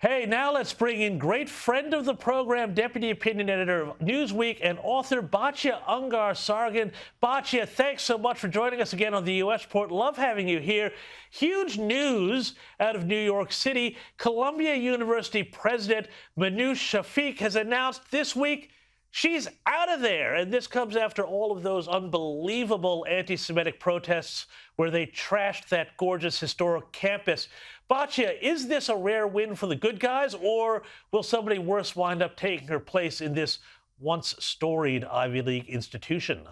Hey, now let's bring in great friend of the program, deputy opinion editor of Newsweek and author Batya Ungar-Sargon. Batya, thanks so much for joining us again on the U.S. Report. Love having you here. Huge news out of New York City. Columbia University president Manoush Shafik has announced this week she's out of there. And this comes after all of those unbelievable anti-Semitic protests where they trashed that gorgeous historic campus. Batya, is this a rare win for the good guys, or will somebody worse wind up taking her place in this once storied Ivy League institution?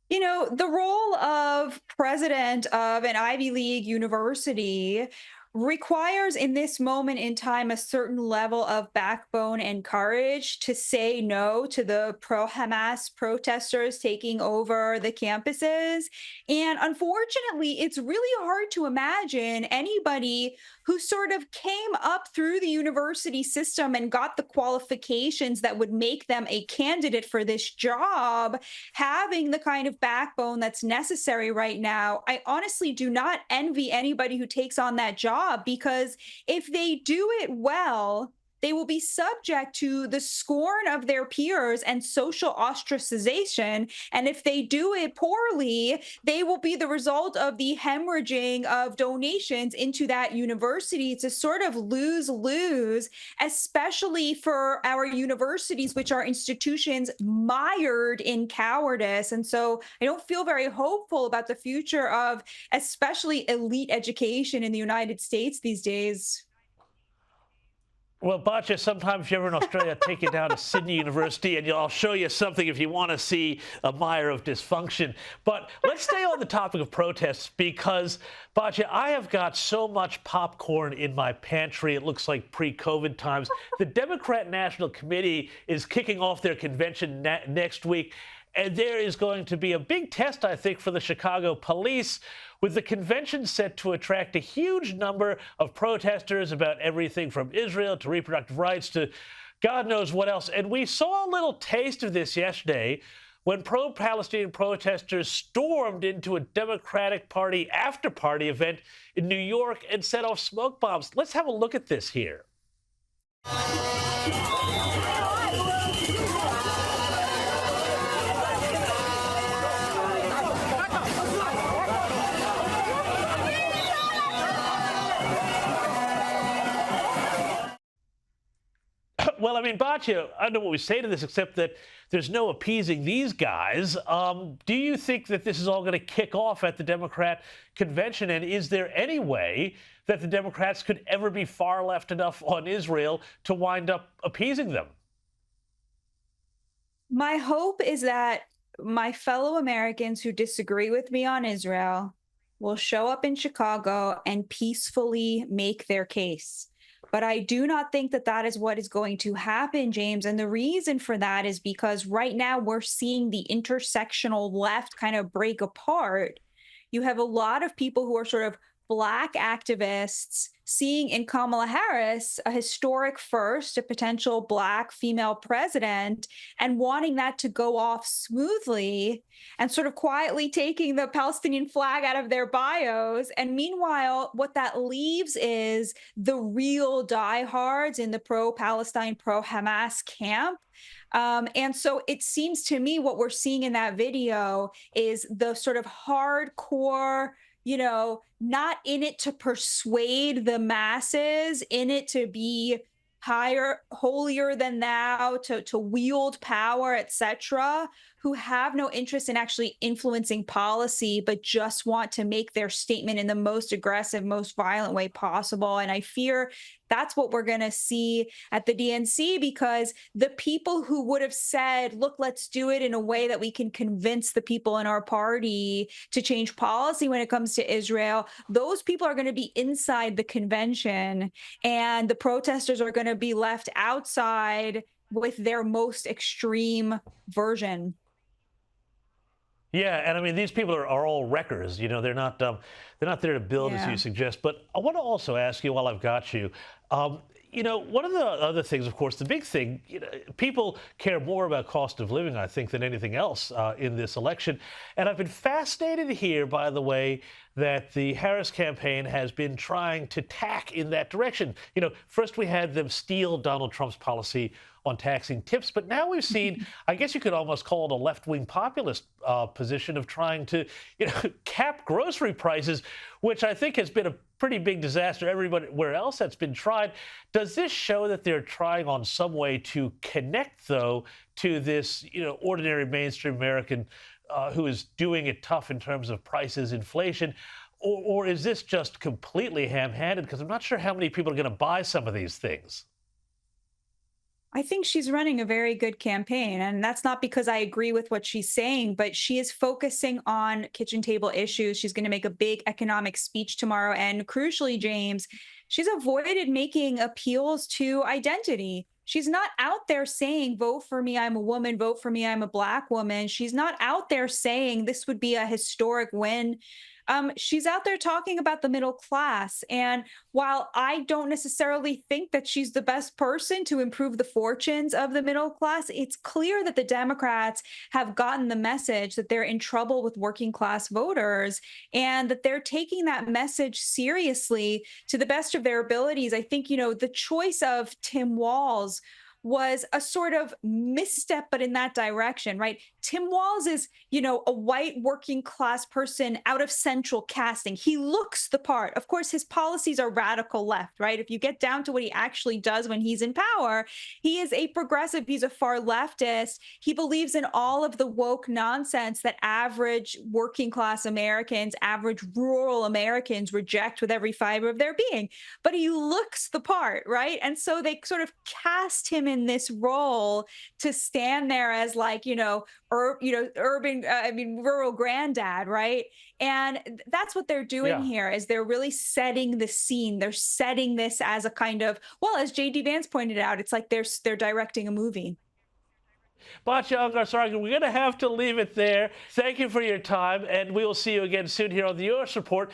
You know, the role of president of an Ivy League university requires in this moment in time a certain level of backbone and courage to say no to the pro-Hamas protesters taking over the campuses. And unfortunately, it's really hard to imagine anybody who sort of came up through the university system and got the qualifications that would make them a candidate for this job, having the kind of backbone that's necessary right now. I honestly do not envy anybody who takes on that job, because if they do it well, they will be subject to the scorn of their peers and social ostracization. And if they do it poorly, they will be the result of the hemorrhaging of donations into that university. It's a sort of lose-lose, especially for our universities, which are institutions mired in cowardice. And so I don't feel very hopeful about the future of especially elite education in the United States these days. Well, Batya, sometime if you're ever in Australia, take you down to Sydney University, and I'll show you something if you want to see a mire of dysfunction. But let's stay on the topic of protests, because, Batya, I have got so much popcorn in my pantry. It looks like pre-COVID times. The Democrat National Committee is kicking off their convention next week. And there is going to be a big test, I think, for the Chicago police, with the convention set to attract a huge number of protesters about everything from Israel to reproductive rights to God knows what else. And we saw a little taste of this yesterday when pro-Palestinian protesters stormed into a Democratic Party after-party event in New York and set off smoke bombs. Let's have a look at this here. Well, I mean, Batya, I don't know what we say to this except that there's no appeasing these guys. Do you think that this is all going to kick off at the Democrat convention? And is there any way that the Democrats could ever be far left enough on Israel to wind up appeasing them? My hope is that my fellow Americans who disagree with me on Israel will show up in Chicago and peacefully make their case. But I do not think that that is what is going to happen, James. And the reason for that is because right now we're seeing the intersectional left kind of break apart. You have a lot of people who are sort of Black activists seeing in Kamala Harris a historic first, a potential Black female president, and wanting that to go off smoothly and sort of quietly taking the Palestinian flag out of their bios. And meanwhile, what that leaves is the real diehards in the pro-Palestine, pro-Hamas camp. And so it seems to me what we're seeing in that video is the sort of hardcore, not in it to persuade the masses, in it to be higher, holier than thou, to wield power, etc., who have no interest in actually influencing policy, but just want to make their statement in the most aggressive, most violent way possible. And I fear that's what we're going to see at the DNC, because the people who would have said, look, let's do it in a way that we can convince the people in our party to change policy when it comes to Israel, those people are going to be inside the convention, and the protesters are going to be left outside with their most extreme version. Yeah, and I mean, these people are all wreckers. They're not there to build, as you suggest. But I want to also ask you, while I've got you, One of the other things, of course, the big thing, people care more about cost of living, I think, than anything else in this election. And I've been fascinated here, by the way, that the Harris campaign has been trying to tack in that direction. First we had them steal Donald Trump's policy on taxing tips, but now we've seen, I guess you could almost call it a left-wing populist position of trying to, cap grocery prices, which I think has been a pretty big disaster everywhere else that's been tried. Does this show that they're trying on some way to connect, though, to this, ordinary mainstream American who is doing it tough in terms of prices, inflation? Or is this just completely ham-handed? Because I'm not sure how many people are going to buy some of these things. I think she's running a very good campaign. And that's not because I agree with what she's saying, but she is focusing on kitchen table issues. She's going to make a big economic speech tomorrow. And crucially, James, she's avoided making appeals to identity. She's not out there saying, vote for me, I'm a woman, vote for me, I'm a Black woman. She's not out there saying this would be a historic win. She's out there talking about the middle class. And while I don't necessarily think that she's the best person to improve the fortunes of the middle class, it's clear that the Democrats have gotten the message that they're in trouble with working class voters and that they're taking that message seriously to the best of their abilities. I think, the choice of Tim Walz was a sort of misstep, but in that direction, right? Tim Walz is, a white working class person out of central casting. He looks the part. Of course, his policies are radical left, right? If you get down to what he actually does when he's in power, he is a progressive. He's a far leftist. He believes in all of the woke nonsense that average working class Americans, average rural Americans reject with every fiber of their being. But he looks the part, right? And so they sort of cast him in this role to stand there as like, rural granddad, right? And that's what they're doing here is they're really setting the scene. They're setting this as a kind of, well, as JD Vance pointed out, it's like they're directing a movie. Batya, Ungar-Sargon, we're going to have to leave it there. Thank you for your time, and we will see you again soon here on the US Report.